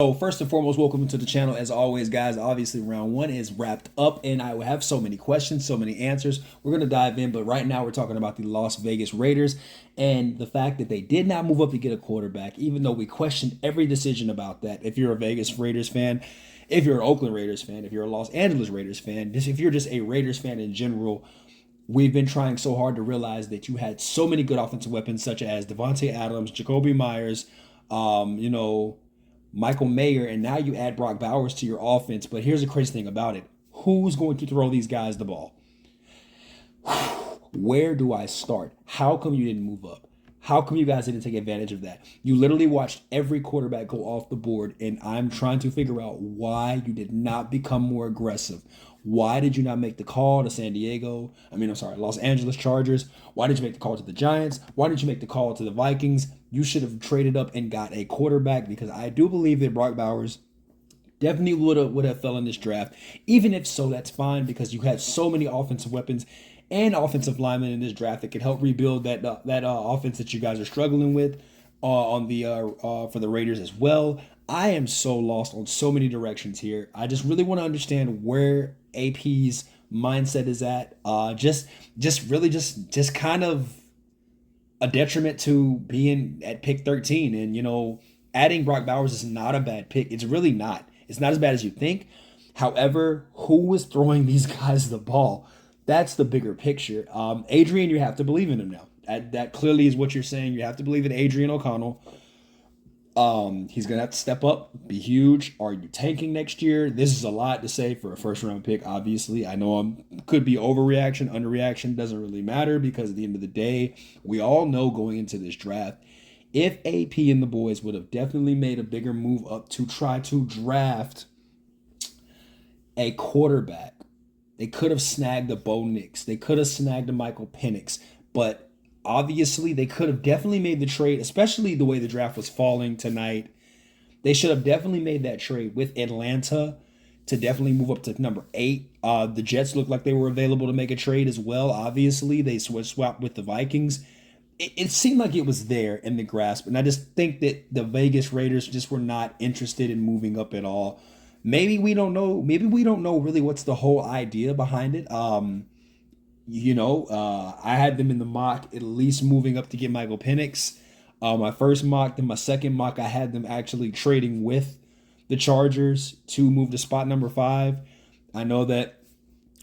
So first and foremost, welcome to the channel. As always, guys, obviously round one is wrapped up and I have so many questions, so many answers. We're going to dive in, but right now we're talking about the Las Vegas Raiders and the fact that they did not move up to get a quarterback, even though we questioned every decision about that. If you're a Vegas Raiders fan, if you're an Oakland Raiders fan, if you're a Los Angeles Raiders fan, if you're just a Raiders fan in general, we've been trying so hard to realize that you had so many good offensive weapons such as Devontae Adams, Jacoby Myers, Michael Mayer, and now you add Brock Bowers to your offense. But here's the crazy thing about it. Who's going to throw these guys the ball? Where do I start? How come you didn't move up? How come you guys didn't take advantage of that? You literally watched every quarterback go off the board, and I'm trying to figure out why you did not become more aggressive. Why did you not make the call to Los Angeles Chargers? Why did you make the call to the Giants? Why did you make the call to the Vikings? You should have traded up and got a quarterback, because I do believe that Brock Bowers definitely would have fell in this draft. Even if so, that's fine, because you have so many offensive weapons and offensive linemen in this draft that can help rebuild that offense that you guys are struggling with for the Raiders as well. I am so lost on so many directions here. I just really want to understand where AP's mindset is at. Just kind of a detriment to being at pick 13. And adding Brock Bowers is not a bad pick. It's really not. It's not as bad as you think. However, who is throwing these guys the ball? That's the bigger picture. Adrian, you have to believe in him now. That clearly is what you're saying. You have to believe in Adrian O'Connell. He's going to have to step up, be huge. Are you tanking next year? This is a lot to say for a first-round pick, obviously. I know could be overreaction, underreaction. Doesn't really matter, because at the end of the day, we all know going into this draft, if AP and the boys would have definitely made a bigger move up to try to draft a quarterback, they could have snagged the Bo Nix. They could have snagged the Michael Penix. But obviously, they could have definitely made the trade, especially the way the draft was falling tonight. They should have definitely made that trade with Atlanta to definitely move up to number 8. The Jets looked like they were available to make a trade as well. Obviously, they swapped with the Vikings. It seemed like it was there in the grasp. And I just think that the Vegas Raiders just were not interested in moving up at all. Maybe we don't know. Maybe we don't know really what's the whole idea behind it. I had them in the mock at least moving up to get Michael Penix. My first mock, then my second mock, I had them actually trading with the Chargers to move to spot number 5. I know that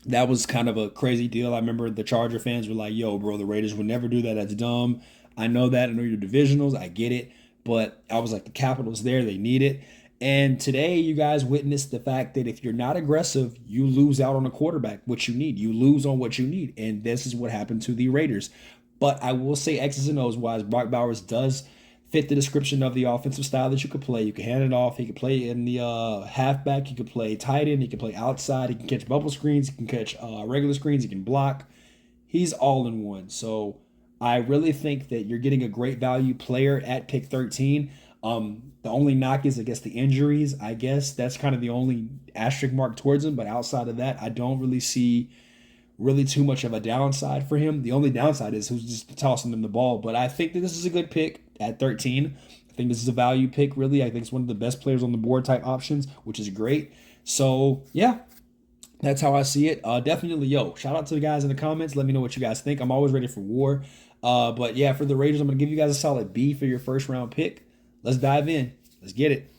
was kind of a crazy deal. I remember the Charger fans were like, yo, bro, the Raiders would never do that. That's dumb. I know that. I know your divisionals. I get it. But I was like, the capital's there. They need it. And today, you guys witnessed the fact that if you're not aggressive, you lose out on a quarterback, what you need. You lose on what you need. And this is what happened to the Raiders. But I will say X's and O's wise, Brock Bowers does fit the description of the offensive style that you could play. You can hand it off. He could play in the halfback. He could play tight end. He can play outside. He can catch bubble screens. He can catch regular screens. He can block. He's all in one. So I really think that you're getting a great value player at pick 13. The only knock is, I guess, the injuries. I guess that's kind of the only asterisk mark towards him. But outside of that, I don't really see really too much of a downside for him. The only downside is who's just tossing him the ball. But I think that this is a good pick at 13. I think this is a value pick, really. I think it's one of the best players on the board type options, which is great. So, yeah, that's how I see it. Definitely, shout out to the guys in the comments. Let me know what you guys think. I'm always ready for war. But, yeah, for the Raiders, I'm going to give you guys a solid B for your first round pick. Let's dive in. Let's get it.